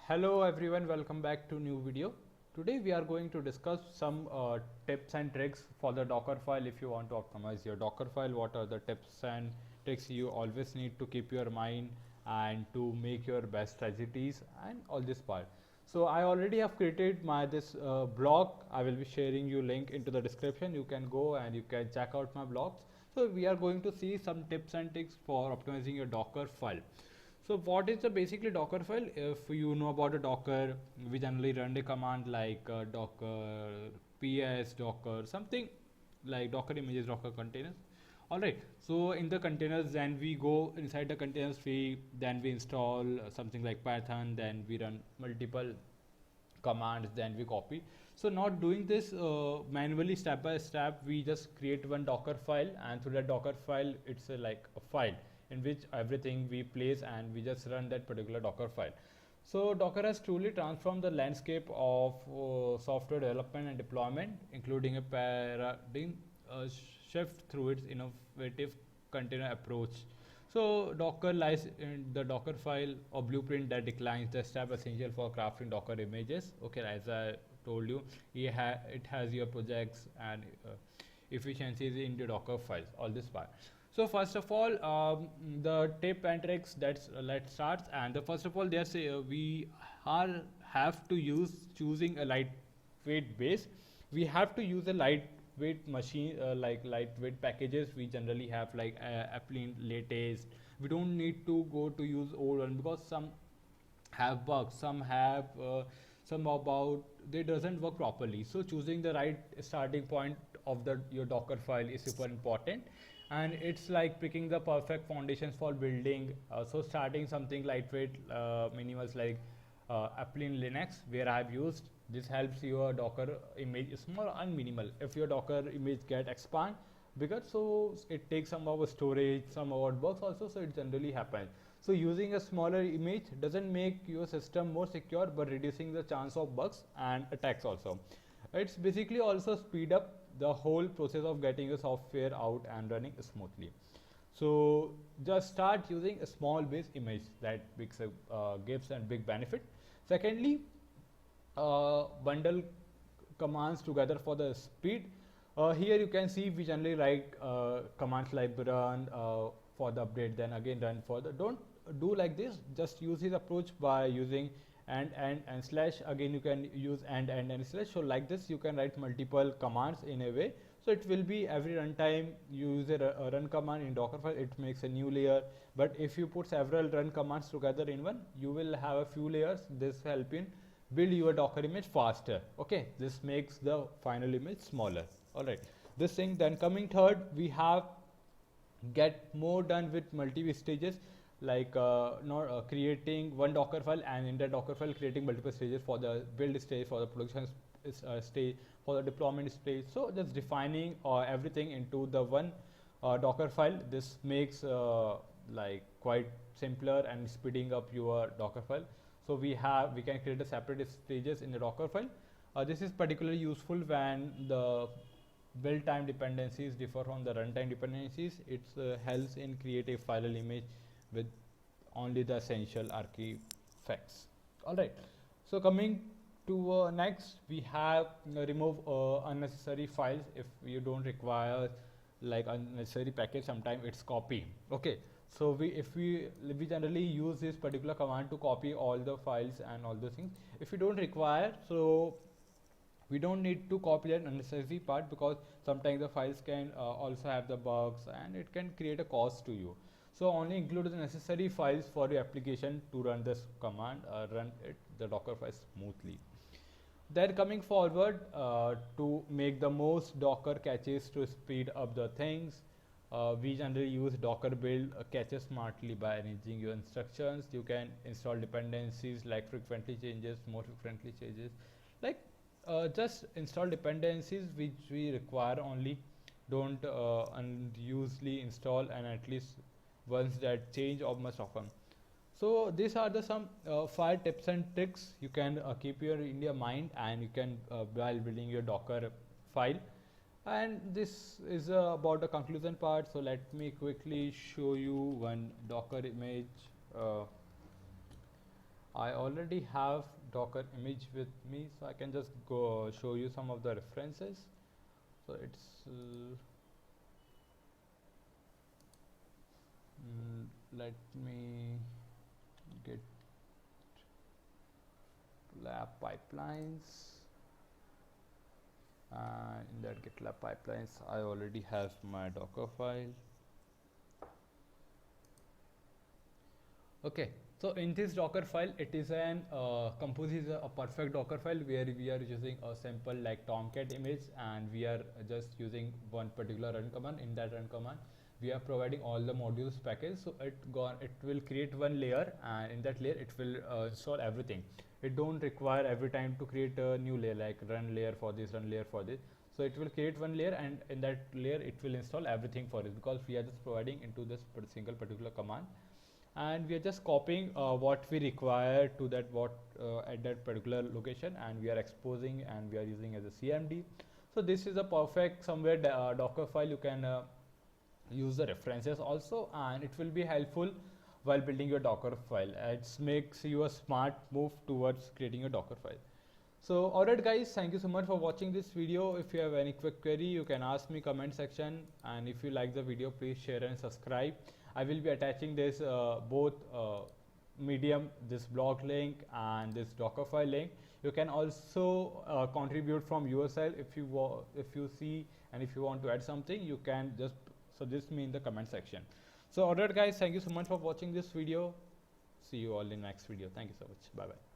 Hello everyone, welcome back to new video. Today we are going to discuss some tips and tricks for the Dockerfile. If you want to optimize your Dockerfile, what are the tips and tricks you always need to keep your mind and to make your best strategies and all this part. So I already have created my this blog. I will be sharing you link into the description. You can go and you can check out my blogs. So we are going to see some tips and tricks for optimizing your Dockerfile. So what is the basically Dockerfile? If you know about a Docker, we generally run the command like Docker PS, Docker, something like Docker images, Docker containers. All right. So in the containers, then we go inside the containers tree, then we install something like Python, then we run multiple commands, then we copy. So not doing this manually step by step, we just create one Docker file, and through that Docker file, it's like a file in which everything we place and we just run that particular Docker file. So Docker has truly transformed the landscape of software development and deployment, including a paradigm shift through its innovative container approach. So Docker lies in the Docker file or blueprint that declines the step essential for crafting Docker images. Okay, as I told you, it has your projects and efficiencies in the Docker files, all this part. So first of all, the tip and tricks, let's start. And the first of all, there's we have to use choosing a lightweight base. We have to use a lightweight machine, like lightweight packages. We generally have like Applein latest. We don't need to go to use old one because some have bugs, some have some about they doesn't work properly. So choosing the right starting point of your Docker file is super important, and it's like picking the perfect foundations for building. So starting something lightweight, minimals like Applein Linux, where I have used. This helps your Docker image small and minimal. If your Docker image get expand bigger, so it takes some of storage, some of bugs also. So it generally happens. So using a smaller image doesn't make your system more secure, but reducing the chance of bugs and attacks also. It's basically also speed up the whole process of getting your software out and running smoothly. So just start using a small base image that gives a big benefit. Secondly, bundle commands together for the speed. Here you can see we generally write commands like run for the update, then again run for the. Don't do like this. Just use this approach by using and slash. Again you can use and slash. So like this you can write multiple commands in a way. So it will be every runtime you use a run command in Dockerfile, it makes a new layer. But if you put several run commands together in one, you will have a few layers. This help in build your Docker image faster. Okay, this makes the final image smaller. All right, this thing. Then coming third, we have get more done with multiple stages, like not creating one Docker file, and in that Docker file creating multiple stages for the build stage, for the production stage, for the deployment stage. So just defining everything into the one Docker file. This makes like quite simpler and speeding up your Docker file. So we can create a separate stages in the Docker file. This is particularly useful when the build time dependencies differ from the runtime dependencies. It helps in create a file image with only the essential artifacts. All right. So coming to next, we have remove unnecessary files. If you don't require like unnecessary package, sometimes it's copy. Okay. So we generally use this particular command to copy all the files and all those things. If you don't require, so we don't need to copy that unnecessary part, because sometimes the files can also have the bugs and it can create a cost to you. So only include the necessary files for your application to run this command, run the Docker file smoothly. Then coming forward, to make the most Docker caches to speed up the things, we generally use Docker build caches smartly by arranging your instructions. You can install dependencies like frequently changes, more frequently changes, like just install dependencies which we require only. Don't unusually install, and at least ones that change or much often. So these are the some 5 tips and tricks you can keep in your mind, and you can while building your Docker file. And this is about the conclusion part. So let me quickly show you one Docker image. I already have Docker image with me, so I can just go show you some of the references. So it's let me get lab pipelines, and in that GitLab pipelines I already have my Dockerfile. Okay, so in this Dockerfile, it is an Compose is a perfect Dockerfile where we are using a simple like Tomcat image, and we are just using one particular run command. In that run command, we are providing all the modules package. So it will create one layer, and in that layer it will install everything. It don't require every time to create a new layer like run layer for this, run layer for this. So it will create one layer, and in that layer it will install everything for it, because we are just providing into this single particular command, and we are just copying what we require to that at that particular location, and we are exposing and we are using as a CMD. So this is a perfect somewhere Dockerfile. You can use the references also, and it will be helpful while building your Dockerfile. It makes you a smart move towards creating a Dockerfile. So alright guys, thank you so much for watching this video. If you have any quick query, you can ask me comment section, and if you like the video, please share and subscribe. I will be attaching this both Medium, this blog link and this Dockerfile link. You can also contribute from your side. If you see and if you want to add something, you can just suggest me in the comment section. So alright guys, thank you so much for watching this video. See you all in next video. Thank you so much. Bye bye.